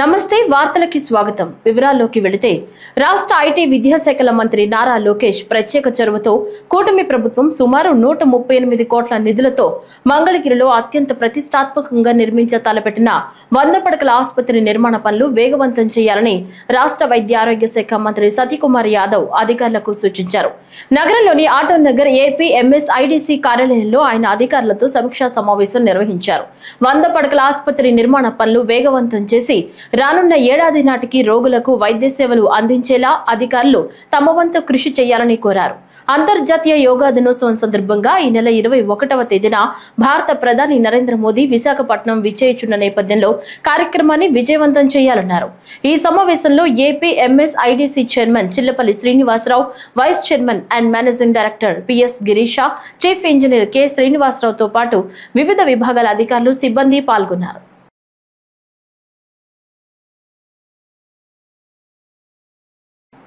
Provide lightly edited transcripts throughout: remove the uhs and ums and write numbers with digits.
నమస్తే వార్తలకి స్వాగతం వివరాల్లోకి వెళితే రాష్ట్ర ఐటీ విద్యాశాఖల మంత్రి నారా లోకేష్ ప్రత్యేక చొరవతో కూటమి ప్రభుత్వం సుమారు 138 కోట్ల నిధులతో మంగళగిరిలో అత్యంత ప్రతిష్టాత్మకంగా నిర్మించ తలపెట్టిన 100 పడకల ఆసుపత్రి నిర్మాణ పనులు వేగవంతం చేయాలని రాష్ట్ర వైద్య ఆరోగ్య శాఖ మంత్రి సతీకుమార్ యాదవ్ అధికారులకు సూచించారు. నగరంలోని ఆటో నగర్ ఏపీఎంఎస్ఐడిసి కార్యాలయంలో ఆయన అధికారులతో సమీక్షా సమావేశం నిర్వహించారు. 100 పడకల ఆసుపత్రి నిర్మాణ పనులు వేగవంతం చేసి రానున్న ఏడాది నాటికి రోగులకు వైద్య సేవలు అందించేలా అధికారులు తమ వంతు కృషి చేయాలని కోరారు. అంతర్జాతీయ యోగా దినోత్సవం సందర్భంగా ఈ నెల 21వ తేదీన భారత ప్రధాని నరేంద్ర మోదీ విశాఖపట్నం విచ్చేయుచున్న నేపథ్యంలో కార్యక్రమాన్ని విజయవంతం చేయాలన్నారు. ఈ సమావేశంలో APMSIDC chairman Chillapalli Srinivasarao, vice chairman and managing director PS Girisha, chief engineer K శ్రీనివాసరావుతో పాటు వివిధ విభాగాల అధికారులు, సిబ్బంది పాల్గొన్నారు.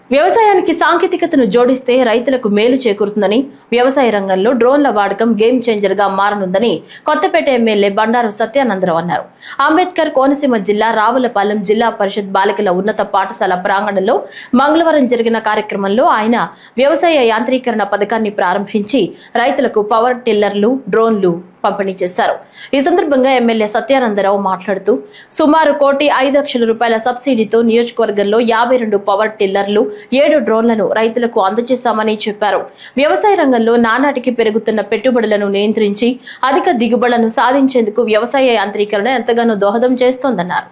వ్యవసాయానికి సాంకేతికతను జోడిస్తే రైతులకు మేలు చేకూరుతుందని, వ్యవసాయ రంగంలో డ్రోన్ల వాడకం గేమ్ చేంజర్ గా మారనుందని కొత్తపేట ఎమ్మెల్యే బండారు సత్యానందరావు అన్నారు. అంబేద్కర్ కోనసీమ జిల్లా రావులపాలెం జిల్లా పరిషత్ బాలికల ఉన్నత పాఠశాల ప్రాంగణంలో మంగళవారం జరిగిన కార్యక్రమంలో ఆయన వ్యవసాయ యాంత్రీకరణ పథకాన్ని ప్రారంభించి రైతులకు పవర్ టిల్లర్లు, డ్రోన్లు పంపిణీ చేశారు. ఈ సందర్భంగా ఎమ్మెల్యే సత్యానందరావు మాట్లాడుతూ సుమారు ₹1,05,00,000 సబ్సిడీతో నియోజకవర్గంలో 52 పవర్ టిల్లర్లు, 7 డ్రోన్లను రైతులకు అందజేశామని చెప్పారు. వ్యవసాయ రంగంలో నానాటికి పెరుగుతున్న పెట్టుబడులను నియంత్రించి అధిక దిగుబడులను సాధించేందుకు వ్యవసాయ యాంత్రీకరణ ఎంతగానో దోహదం చేస్తోందన్నారు.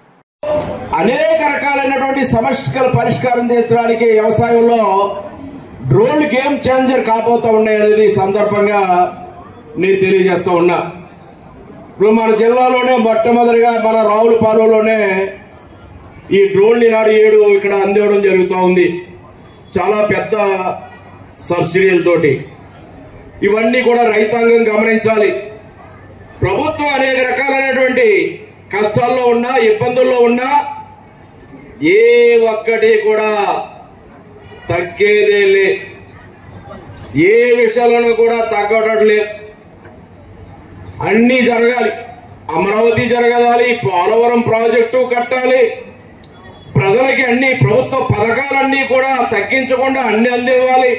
అనేక రకాలైనటువంటి సమస్యల పరిష్కారం చేసడానికి వ్యవసాయంలో డ్రోన్ గేమ్ చేంజర్ కాబోతా ఉన్నాయనేది సందర్భంగా నేను తెలియజేస్తా ఉన్నా. ఇప్పుడు మన జిల్లాలోనే మొట్టమొదటిగా మన రావులపాలెంలోనే ఈ డ్రోన్ నాడు 7 ఇక్కడ అందివ్వడం జరుగుతూ ఉంది. చాలా పెద్ద సబ్సిడీలతోటి. ఇవన్నీ కూడా రైతాంగం గమనించాలి. ప్రభుత్వం అనేక రకాలైనటువంటి కష్టాల్లో ఉన్నా, ఇబ్బందుల్లో ఉన్నా ఏ ఒక్కటి కూడా తగ్గేదే లే, ఏ విషయాలను కూడా తగ్గట్లేదు. అన్నీ జరగాలి. అమరావతి జరగాలి, పోలవరం ప్రాజెక్టు కట్టాలి, ప్రజలకి అన్ని ప్రభుత్వ పథకాలన్నీ కూడా తగ్గించకుండా అన్ని అందివ్వాలి,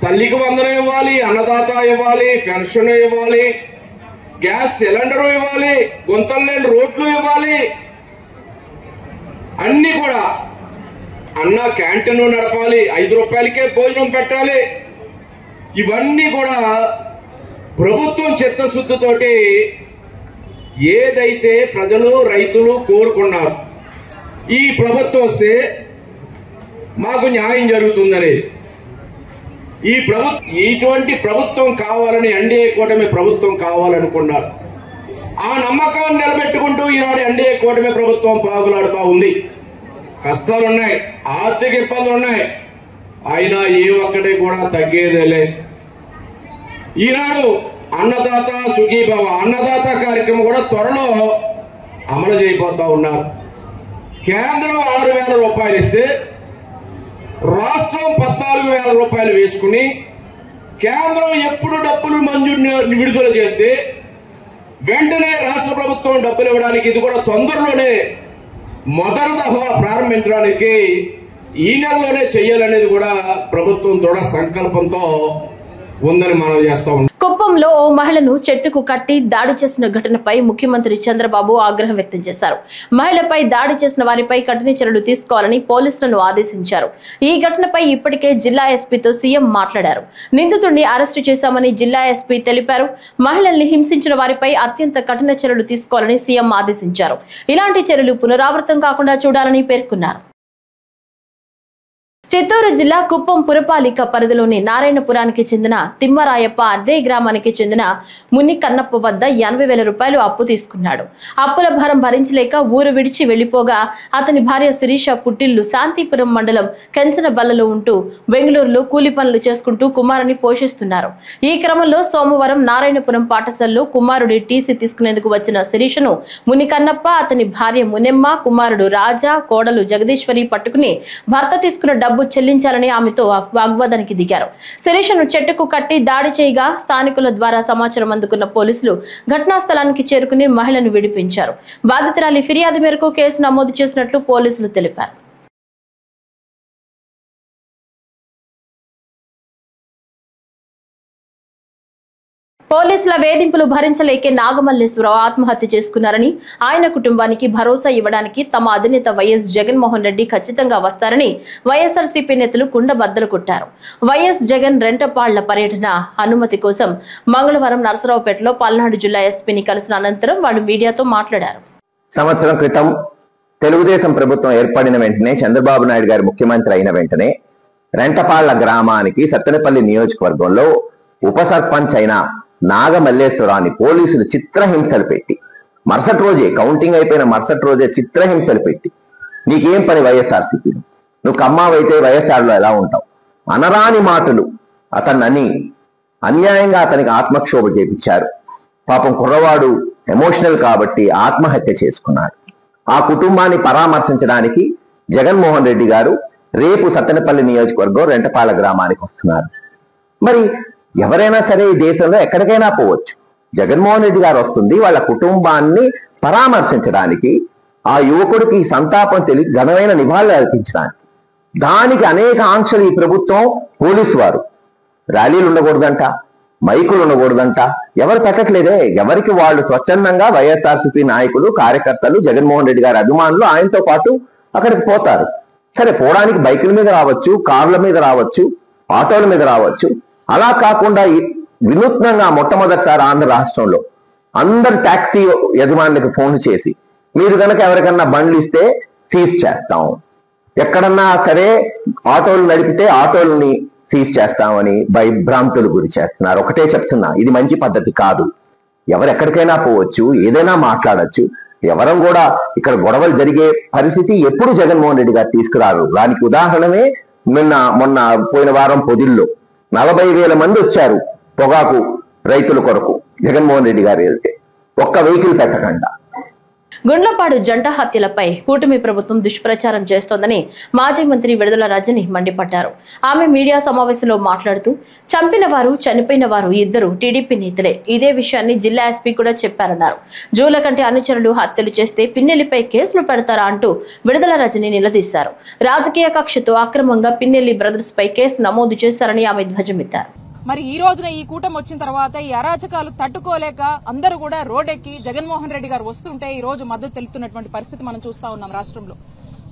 తల్లికి వందనం ఇవ్వాలి, అన్నదాత ఇవ్వాలి, పెన్షన్ ఇవ్వాలి, గ్యాస్ సిలిండర్ ఇవ్వాలి, గుంతలు లేని రోడ్లు ఇవ్వాలి, అన్ని కూడా అన్న క్యాంటీన్ నడపాలి, ₹5కే భోజనం పెట్టాలి. ఇవన్నీ కూడా ప్రభుత్వం చిత్తశుద్ధితోటి ఏదైతే ప్రజలు రైతులు కోరుకున్నారు, ఈ ప్రభుత్వం వస్తే మాకు న్యాయం జరుగుతుందని ఇటువంటి ప్రభుత్వం కావాలని ఎన్డీఏ కూటమి ప్రభుత్వం కావాలనుకున్నారు. ఆ నమ్మకాన్ని నిలబెట్టుకుంటూ ఈనాడు ఎన్డీఏ కూటమి ప్రభుత్వం పాగులాడుతూ ఉంది. కష్టాలున్నాయి, ఆర్థిక ఇబ్బందులు ఉన్నాయి, అయినా ఏ ఒక్కటి కూడా తగ్గేదేలే. ఈనాడు అన్నదాత సుఖీభవ అన్నదాత కార్యక్రమం కూడా త్వరలో అమలు చేయబోతా ఉన్నారు. కేంద్రం ₹6,000 ఇస్తే రాష్ట్రం ₹14,000 వేసుకుని కేంద్రం ఎప్పుడు డబ్బులు మంజూరు విడుదల చేస్తే వెంటనే రాష్ట్ర ప్రభుత్వం డబ్బులు ఇవ్వడానికి ఇది కూడా తొందరలోనే మొదటి దఫా ప్రారంభించడానికి ఈ నెలలోనే చేయాలనేది కూడా ప్రభుత్వం దృఢ సంకల్పంతో ఉందని మనం చేస్తా ఉన్నాం. కుప్పంలో ఓ మహిళను చెట్టుకు కట్టి దాడి చేసిన ఘటనపై ముఖ్యమంత్రి చంద్రబాబు ఆగ్రహం వ్యక్తం చేశారు. మహిళపై దాడి చేసిన వారిపై కఠిన చర్యలు తీసుకోవాలని పోలీసులను ఆదేశించారు. ఈ ఘటనపై ఇప్పటికే జిల్లా ఎస్పీతో సీఎం మాట్లాడారు. నిందితుడిని అరెస్టు చేశామని జిల్లా ఎస్పీ తెలిపారు. మహిళల్ని హింసించిన వారిపై అత్యంత కఠిన చర్యలు తీసుకోవాలని సీఎం ఆదేశించారు. ఇలాంటి చర్యలు పునరావృతం కాకుండా చూడాలని పేర్కొన్నారు. చిత్తూరు జిల్లా కుప్పం పురపాలిక పరిధిలోని నారాయణపురానికి చెందిన తిమ్మరాయప్ప అదే గ్రామానికి చెందిన ముని కన్నప్ప వద్ద ₹80,000 అప్పు తీసుకున్నాడు. అప్పుల భారం భరించలేక ఊరు విడిచి వెళ్లిపోగా అతని భార్య శిరీష పుట్టిల్లు శాంతిపురం మండలం కెంచనబల్లలో ఉంటూ బెంగళూరులో కూలి పనులు చేసుకుంటూ కుమారుని పోషిస్తున్నారు. ఈ క్రమంలో సోమవారం నారాయణపురం పాఠశాలలో కుమారుడి టీసీ తీసుకునేందుకు వచ్చిన శిరీషను ముని కన్నప్ప, అతని భార్య మునెమ్మ, కుమారుడు రాజా, కోడలు జగదీశ్వరి పట్టుకుని భర్త తీసుకున్న డబ్బు డబ్బు చెల్లించాలని ఆమెతో వాగ్వాదానికి దిగారు. శిరీషను చెట్టుకు కట్టి దాడి చేయగా స్థానికుల ద్వారా సమాచారం అందుకున్న పోలీసులు ఘటనా స్థలానికి చేరుకుని మహిళను విడిపించారు. బాధితురాలి ఫిర్యాదు మేరకు కేసు నమోదు చేసినట్లు పోలీసులు తెలిపారు. పోలీసుల వేధింపులు భరించలేకే నాగమల్లేశ్వరరావు ఆత్మహత్య చేసుకున్నారని, ఆయన కుటుంబానికి భరోసా ఇవ్వడానికి తమ అధినేత వైఎస్ జగన్మోహన్ రెడ్డి ఖచ్చితంగా వస్తారని వైఎస్ఆర్సీపీ నేతలు కుండబద్దలు కొట్టారు. వైఎస్ జగన్ రెంటపాళ్ల పర్యటన అనుమతి కోసం మంగళవారం నరసరావుపేటలో పల్నాడు జిల్లా ఎస్పీని కలిసిన అనంతరం వాళ్ళు మీడియాతో మాట్లాడారు. సంవత్సరం క్రితం తెలుగుదేశం ప్రభుత్వం ఏర్పడిన వెంటనే చంద్రబాబు నాయుడు గారు ముఖ్యమంత్రి అయిన వెంటనే రెంటపాళ్ల గ్రామానికి సత్తెనపల్లి నియోజకవర్గంలో ఉప సర్పంచ్ అయిన నాగమల్లేశ్వరాన్ని పోలీసులు చిత్రహింసలు పెట్టి మరుసటి రోజే కౌంటింగ్ అయిపోయిన మరుసటి రోజే చిత్రహింసలు పెట్టి నీకేం పని వైఎస్ఆర్సీపీలో, నువ్వు కమ్మావైతే వైఎస్ఆర్లో ఎలా ఉంటావు అనరాని మాటలు అతన్ని అన్యాయంగా అతనికి ఆత్మక్షోభ చేపించారు. పాపం కుర్రవాడు ఎమోషనల్ కాబట్టి ఆత్మహత్య చేసుకున్నాడు. ఆ కుటుంబాన్ని పరామర్శించడానికి జగన్మోహన్ రెడ్డి గారు రేపు సత్తెనపల్లి నియోజకవర్గం రెంటపాల గ్రామానికి వస్తున్నారు. మరి ఎవరైనా సరే ఈ దేశంలో ఎక్కడికైనా పోవచ్చు, జగన్మోహన్ రెడ్డి గారు వస్తుంది వాళ్ళ కుటుంబాన్ని పరామర్శించడానికి, ఆ యువకుడికి సంతాపం తెలియ ఘనమైన నివాళులు అర్పించడానికి. దానికి అనేక ఆంక్షలు ఈ ప్రభుత్వం పోలీసు వారు, ర్యాలీలు ఉండకూడదంట, మైకులు ఉండకూడదంట, ఎవరు పెట్టట్లేదే. ఎవరికి వాళ్ళు స్వచ్ఛందంగా వైఎస్ఆర్సీపీ నాయకులు కార్యకర్తలు జగన్మోహన్ రెడ్డి గారి అభిమానులు ఆయనతో పాటు అక్కడికి పోతారు. సరే, పోవడానికి బైకుల మీద రావచ్చు, కార్ల మీద రావచ్చు, ఆటోల మీద రావచ్చు. అలా కాకుండా వినూత్నంగా మొట్టమొదటిసారి ఆంధ్ర రాష్ట్రంలో అందరు టాక్సీ యజమానులకు ఫోన్ చేసి మీరు కనుక ఎవరికన్నా బండ్లు ఇస్తే సీజ్ చేస్తాం, ఎక్కడన్నా సరే ఆటోలు నడిపితే ఆటోలని సీజ్ చేస్తామని భయభ్రాంతులు గురి చేస్తున్నారు. ఒకటే చెప్తున్నా, ఇది మంచి పద్ధతి కాదు. ఎవరెక్కడికైనా పోవచ్చు, ఏదైనా మాట్లాడచ్చు. ఎవరం కూడా ఇక్కడ గొడవలు జరిగే పరిస్థితి ఎప్పుడు జగన్మోహన్ రెడ్డి గారు తీసుకురారు. దానికి ఉదాహరణమే మొన్న పోయిన వారం పొదిల్లో 40,000 మంది వచ్చారు పొగాకు రైతుల కొరకు జగన్మోహన్ రెడ్డి గారు వెళ్తే, ఒక్క వెహికల్ పెట్టకుండా. గుండ్లపాడు జంట హత్యలపై కూటమి ప్రభుత్వం దుష్ప్రచారం చేస్తోందని మాజీ మంత్రి విడుదల రజని మండిపడ్డారు. ఆమె మీడియా సమావేశంలో మాట్లాడుతూ చంపిన వారు చనిపోయిన వారు ఇద్దరు టీడీపీ నేతలే, ఇదే విషయాన్ని జిల్లా ఎస్పీ కూడా చెప్పారన్నారు. జూలకంటి అనుచరులు హత్యలు చేస్తే పిన్నెల్లిపై కేసులు పెడతారా అంటూ విడుదల రజని నిలదీశారు. రాజకీయ కక్షతో అక్రమంగా పిన్నెల్లి బ్రదర్స్ పై కేసు నమోదు చేశారని ఆమె ధ్వజమెత్తారు. మరి ఈ రోజున ఈ కూటమి వచ్చిన తర్వాత ఈ అరాచకాలు తట్టుకోలేక అందరూ కూడా రోడ్డెక్కి జగన్మోహన్ రెడ్డి గారు వస్తుంటే ఈ రోజు మద్దతు తెలుపుతున్నటువంటి పరిస్థితి మనం చూస్తా ఉన్నాం రాష్ట్రంలో.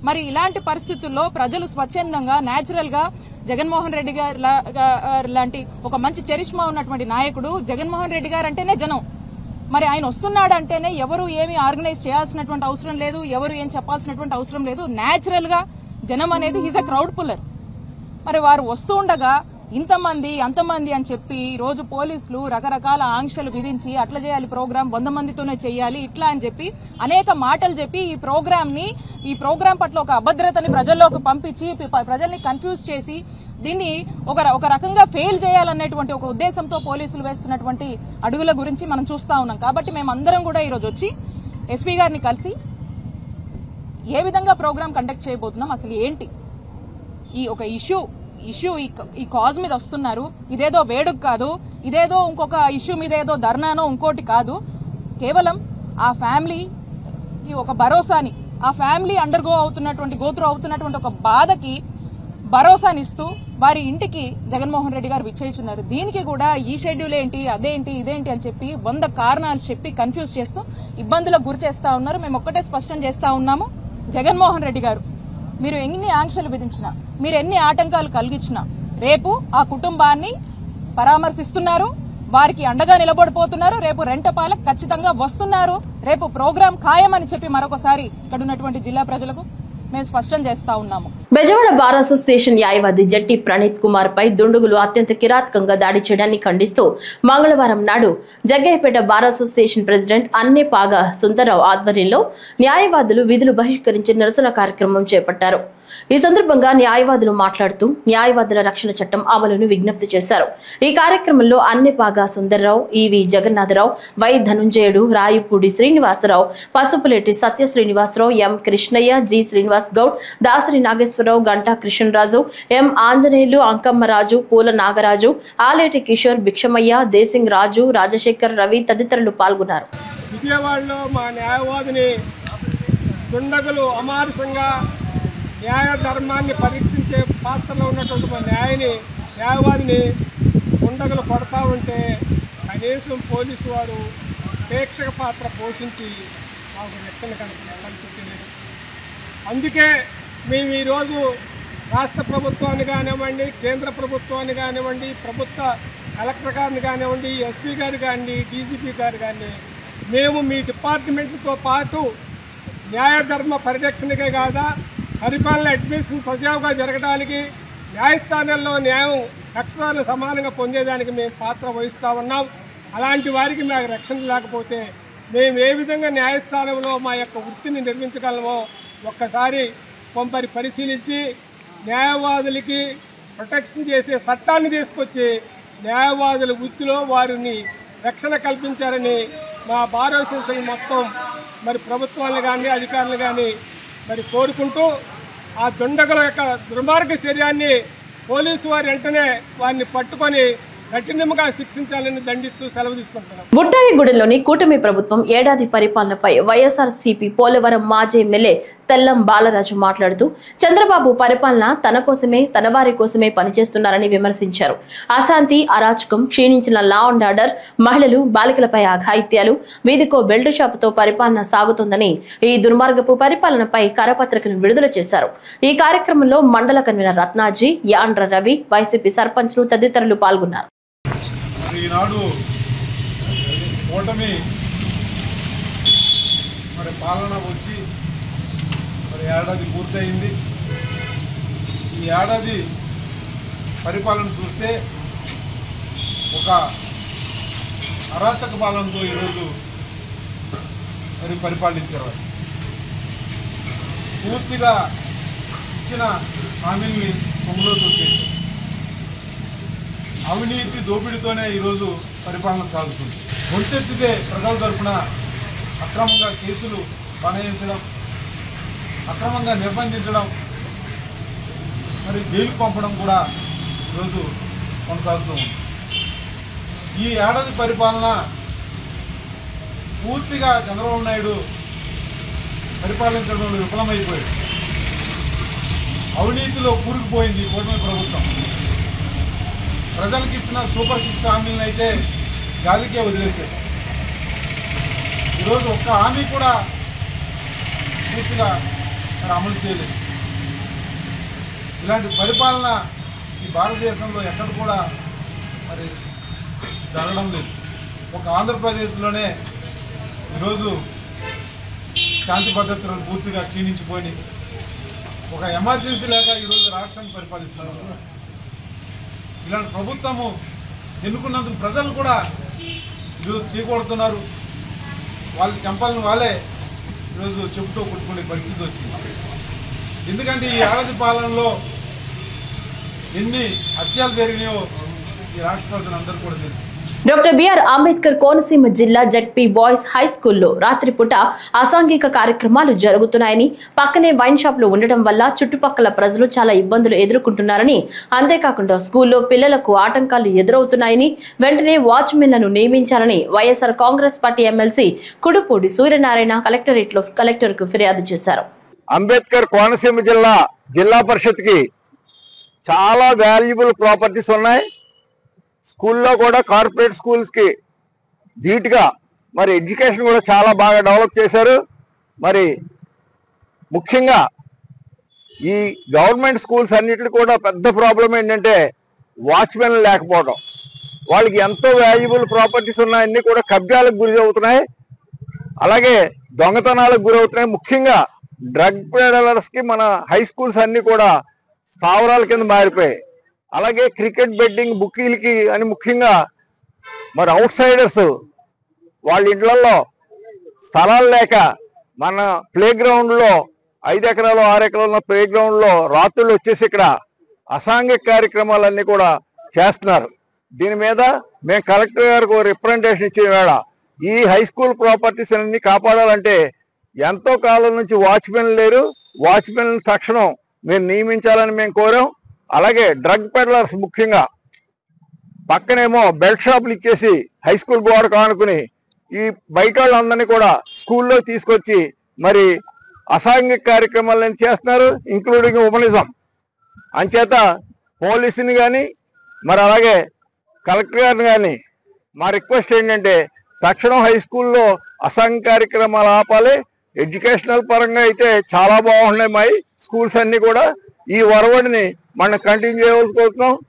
మరి ఇలాంటి పరిస్థితుల్లో ప్రజలు స్వచ్ఛందంగా నేచురల్ గా జగన్మోహన్ రెడ్డి గారు లాంటి ఒక మంచి చరిష్మా ఉన్నటువంటి నాయకుడు, జగన్మోహన్ రెడ్డి గారు అంటేనే జనం. మరి ఆయన వస్తున్నాడు అంటేనే ఎవరు ఏమి ఆర్గనైజ్ చేయాల్సినటువంటి అవసరం లేదు, ఎవరు ఏం చెప్పాల్సినటువంటి అవసరం లేదు. నేచురల్ గా జనం అనేది ఈజ్ అ క్రౌడ్ పుల్లర్. మరి వారు వస్తూ ఉండగా ఇంతమంది అంతమంది అని చెప్పి ఈ రోజు పోలీసులు రకరకాల ఆంక్షలు విధించి అట్లా చేయాలి, ప్రోగ్రాం 100 మందితోనే చేయాలి ఇట్లా అని చెప్పి అనేక మాటలు చెప్పి ఈ ప్రోగ్రాం పట్ల ఒక అభద్రతని ప్రజల్లోకి పంపించి ప్రజల్ని కన్ఫ్యూజ్ చేసి దీన్ని ఒక రకంగా ఫెయిల్ చేయాలనేటువంటి ఒక ఉద్దేశంతో పోలీసులు వేస్తున్నటువంటి అడుగుల గురించి మనం చూస్తా ఉన్నాం. కాబట్టి మేమందరం కూడా ఈరోజు వచ్చి ఎస్పీ గారిని కలిసి ఏ విధంగా ప్రోగ్రాం కండక్ట్ చేయబోతున్నాం, అసలు ఏంటి ఈ ఒక ఇష్యూ ఈ కాజ్ మీద వస్తున్నారు, ఇదేదో వేడుక కాదు, ఇదేదో ఇంకొక ఇష్యూ మీద ఏదో ధర్నానో ఇంకోటి కాదు. కేవలం ఆ ఫ్యామిలీకి ఒక భరోసాని, ఆ ఫ్యామిలీ గోత్రు అవుతున్నటువంటి ఒక బాధకి భరోసానిస్తూ వారి ఇంటికి జగన్మోహన్ రెడ్డి గారు విచ్చేస్తున్నారు. దీనికి కూడా ఈ షెడ్యూల్ ఏంటి, అదేంటి, ఇదేంటి అని చెప్పి 100 కారణాలు చెప్పి కన్ఫ్యూజ్ చేస్తూ ఇబ్బందులకు గురి చేస్తా ఉన్నారు. మేము ఒక్కటే స్పష్టం చేస్తా ఉన్నాము, జగన్మోహన్ రెడ్డి గారు మీరు ఎన్ని ఆంక్షలు విధించినా, మీరు ఎన్ని ఆటంకాలు కలిగించినా రేపు ఆ కుటుంబాన్ని పరామర్శిస్తున్నారు, వారికి అండగా నిలబడిపోతున్నారు. రేపు రెంటపాలకు ఖచ్చితంగా వస్తున్నారు. రేపు ప్రోగ్రాం ఖాయమని చెప్పి మరొకసారి ఇక్కడ ఉన్నటువంటి జిల్లా ప్రజలకు మేము స్పష్టం చేస్తా ఉన్నాము. బెజవాడ బార్ అసోసియేషన్ న్యాయవాది జట్టి ప్రణీత్ కుమార్ పై దుండగులు అత్యంత కిరాతకంగా దాడి చేయడాన్ని ఖండిస్తూ మంగళవారం నాడు Jaggayyapeta bar association president Annepaga Sundararao ఆధ్వర్యంలో న్యాయవాదులు విధులు బహిష్కరించి నిరసన కార్యక్రమం చేపట్టారు. ఈ సందర్భంగా న్యాయవాదులు మాట్లాడుతూ న్యాయవాదుల రక్షణ చట్టం అమలును విజ్ఞప్తి చేశారు. ఈ కార్యక్రమంలో Annepaga Sundararao, EV Jagannatharao, Y Dhanunjayudu, Rayapudi Srinivasarao, Pasupuleti Satya Srinivasarao, M Krishnaiah, G Srinivasa Srinivas Goud, Dasari Nageswararao, Ganta Krishnaraju, M Anjaneyulu, Ankammaraju, Poola Nagaraju, Aleti Kishore, Bhikshamaiah, Desing రాజు, రాజశేఖర్, రవి తదితరులు పాల్గొన్నారు. విజయవాడలో మా న్యాయవాదిని దుండగులు అమానుషంగా న్యాయ ధర్మాన్ని పరీక్షించే పాత్రలో ఉన్నటువంటి మా న్యాయవాదిని దుండగులు కొడతా ఉంటే కనీసం పోలీసు వారు ప్రేక్షక పాత్ర పోషించి మాకు రక్షణ కల్పించలేదు. అందుకే మేము ఈరోజు రాష్ట్ర ప్రభుత్వాన్ని కానివ్వండి, కేంద్ర ప్రభుత్వాన్ని కానివ్వండి, ప్రభుత్వ కలెక్టర్ గారిని కానివ్వండి, ఎస్పీ గారు కానీ, డీజీపీ గారు కానీ, మేము మీ డిపార్ట్మెంట్తో పాటు న్యాయధర్మ పరిరక్షణకే కాదా పరిపాలన అడ్మినిస్ట్రేషన్ సజావుగా జరగడానికి, న్యాయస్థానాల్లో న్యాయం రక్షణలు సమానంగా పొందేదానికి మేము పాత్ర వహిస్తూ ఉన్నాం. అలాంటి వారికి మాకు రక్షణ లేకపోతే మేము ఏ విధంగా న్యాయస్థానంలో మా యొక్క వృత్తిని నిర్మించగలమో ఒక్కసారి పరిశీలించి న్యాయవాదులకి ప్రొటెక్షన్ చేసే చట్టాన్ని తీసుకొచ్చి న్యాయవాదుల వృత్తిలో వారిని రక్షణ కల్పించారని మా బార్ అసోసియేషన్ మొత్తం ప్రభుత్వాలను కానీ అధికారులు కానీ కోరుకుంటూ ఆ దుండగుల యొక్క దుర్మార్గ చర్యాన్ని పోలీసు వారు వెంటనే వారిని పట్టుకొని కఠినంగా శిక్షించాలని దండిస్తూ సెలవు తీసుకుంటున్నాం. బుట్టాయిగూడెంలోని కూటమి ప్రభుత్వం ఏడాది పరిపాలనపై వైఎస్ఆర్సీపీ పోలవరం మాజీ ఎమ్మెల్యే తెల్లం బాలరాజు మాట్లాడుతూ చంద్రబాబు పరిపాలన తన కోసమే, తన వారి కోసమే పనిచేస్తున్నారని విమర్శించారు. అశాంతి, అరాచకం, క్షీణించిన లా అండ్ ఆర్డర్, మహిళలు, బాలికలపై అఘాయిత్యాలు, వీధికో బెల్ట్ షాపుతో పరిపాలన సాగుతోందని, ఈ దుర్మార్గపు పరిపాలనపై కరపత్రికను విడుదల చేశారు. ఈ కార్యక్రమంలో మండల కన్వీనర్ రత్నాజీ, యాండ్ర రవి, వైసీపీ సర్పంచ్లు తదితరులు పాల్గొన్నారు. ఈనాడు కూటమి పాలన వచ్చి ఏడాది పూర్తయింది. ఈ ఏడాది పరిపాలన చూస్తే ఒక అరాచక పాలనతో ఈరోజు పరిపాలించారు. పూర్తిగా ఇచ్చిన హామీల్ని కొమ్ములో తొక్కేశారు. అవినీతి దోపిడీతోనే ఈరోజు పరిపాలన సాగుతుంది. గొంతెత్తితే ప్రజల తరఫున అక్రమంగా కేసులు బనాయించడం, అక్రమంగా నిర్బంధించడం, జైలుకు పంపడం కూడా ఈరోజు కొనసాగుతూ ఉంది. ఈ ఏడాది పరిపాలన పూర్తిగా చంద్రబాబు నాయుడు పరిపాలించడంలో విఫలమైపోయాడు. అవినీతిలో కూరుకుపోయింది కూటమి ప్రభుత్వం. ప్రజలకు ఇచ్చిన సూపర్ 6 హామీలను అయితే గాలికే వదిలేశారు. ఈరోజు ఒక్క హామీ కూడా పూర్తిగా అమలు చేయలేదు. ఇలాంటి పరిపాలన ఈ భారతదేశంలో ఎక్కడ కూడా జరగడం లేదు. ఒక ఆంధ్రప్రదేశ్లోనే ఈరోజు శాంతి భద్రతలు పూర్తిగా క్షీణించిపోయి ఒక ఎమర్జెన్సీ లాగా ఈరోజు రాష్ట్రాన్ని పరిపాలిస్తున్నారు. ఇలాంటి ప్రభుత్వము ఎన్నుకున్నందుకు ప్రజలు కూడా ఈరోజు చీకొడుతున్నారు. వాళ్ళు చంపాలని వాళ్ళే ఈరోజు చెబుతూ కొట్టుకునే పరిస్థితి వచ్చింది. ఎందుకంటే ఈ ఏడాది పాలనలో ఎన్ని హత్యలు జరిగినాయో ఈ రాష్ట్ర ప్రజలందరూ కూడా తెలుసు. డాక్టర్ బిఆర్ అంబేద్కర్ కోనసీమ జిల్లా జెడ్పీ బాయ్స్ హై స్కూల్లో రాత్రిపూట అసాంఘిక కార్యక్రమాలు జరుగుతున్నాయని, పక్కనే వైన్ షాప్లు ఉండటం వల్ల చుట్టుపక్కల ప్రజలు చాలా ఇబ్బందులు ఎదుర్కొంటున్నారని, అంతేకాకుండా స్కూల్లో పిల్లలకు ఆటంకాలు ఎదురవుతున్నాయని, వెంటనే వాచ్మెన్లను నియమించాలని వైఎస్ఆర్ కాంగ్రెస్ పార్టీ ఎమ్మెల్సీ కుడుపూడి సూర్యనారాయణ కలెక్టరేట్లో కలెక్టర్కు ఫిర్యాదు చేశారు. అంబేద్కర్ కోనసీమ జిల్లా పరిషత్కి చాలా వాల్యుబుల్ ప్రాపర్టీస్ ఉన్నాయి. స్కూల్లో కూడా కార్పొరేట్ స్కూల్స్కి ధీటుగా ఎడ్యుకేషన్ కూడా చాలా బాగా డెవలప్ చేశారు. ముఖ్యంగా ఈ గవర్నమెంట్ స్కూల్స్ అన్నిటికీ కూడా పెద్ద ప్రాబ్లం ఏంటంటే వాచ్మెన్ లేకపోవడం. వాళ్ళకి ఎంతో వాల్యుబుల్ ప్రాపర్టీస్ ఉన్నాయన్నీ కూడా కబ్జాలకు గురి అవుతున్నాయి, అలాగే దొంగతనాలకు గురవుతున్నాయి. ముఖ్యంగా డ్రగ్ పెడలర్స్కి మన హై స్కూల్స్ అన్నీ కూడా స్థావరాల కింద మారిపోయాయి. అలాగే క్రికెట్ బెట్టింగ్ బుకీలకి అని ముఖ్యంగా అవుట్ సైడర్స్ వాళ్ళ ఇంట్లలో స్థలాలు లేక మన ప్లే గ్రౌండ్లో 5 ఎకరాలు 6 ఎకరాల ప్లే గ్రౌండ్లో రాత్రులు వచ్చేసి ఇక్కడ అసాంఘిక కార్యక్రమాలన్నీ కూడా చేస్తున్నారు. దీని మీద మేము కలెక్టర్ గారికి రిప్రజెంటేషన్ ఇచ్చే వేళ ఈ హై స్కూల్ ప్రాపర్టీస్ అన్ని కాపాడాలంటే ఎంతో కాలం నుంచి వాచ్మెన్ లేరు, వాచ్మెన్ తక్షణం మీరు నియమించాలని మేము కోరాం. అలాగే డ్రగ్ పెడ్లర్స్ ముఖ్యంగా పక్కనేమో బెల్ట్ షాపులు ఇచ్చేసి హై స్కూల్ గోడ కానుకుని ఈ బయట వాళ్ళందరినీ కూడా స్కూల్లో తీసుకొచ్చి మరి అసాంఘిక కార్యక్రమాలను చేస్తున్నారు, ఇంక్లూడింగ్ ఉమనిజం. అంచేత పోలీసుని కానీ మరి అలాగే కలెక్టర్ గారిని కానీ మా రిక్వెస్ట్ ఏంటంటే తక్షణం హై స్కూల్లో అసాంఘిక కార్యక్రమాలు ఆపాలి. ఎడ్యుకేషనల్ పరంగా అయితే చాలా బాగున్నాయి మా స్కూల్స్ అన్ని కూడా. ఈ వరవడిని మనం కంటిన్యూ చేయవలసి కోరుతున్నాం.